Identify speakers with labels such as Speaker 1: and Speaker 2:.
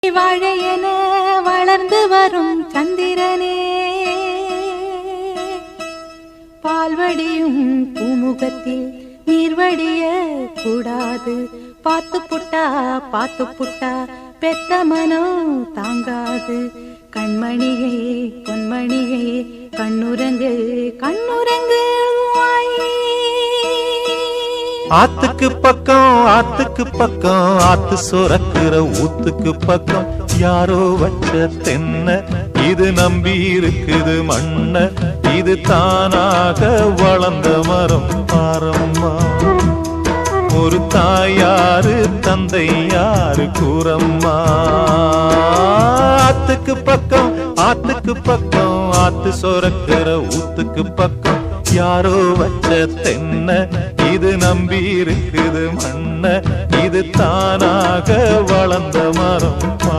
Speaker 1: வாழையென வளர்ந்து வரும் சந்திரனே, பால்வடியும் பூமுகத்தில் நீர்வடிய கூடாது. பாத்து புட்டா பெத்த மனம் தாங்காது. கண்மணியே பொன்மணியே கண்ணுரங்கு கண்ணுரங்கு
Speaker 2: ஆத்துக்கு பக்கம் ஆத்து சுரக்கிற ஊத்துக்கு பக்கம் யாரோ வச்ச தென்ன இது நம்பி இருக்குது மண்ண. இது தானாக வளர்ந்த மரம் பாரம்மா. ஒரு தாயாரு தந்தை யாரு கூறம்மா. ஆத்துக்கு பக்கம் ஆத்து சுரக்கிற ஊத்துக்கு பக்கம் யாரோ வச்ச தென்ன இது நம்பி இருக்குது மண்ண. இது தானாக வளர்ந்த மரம்.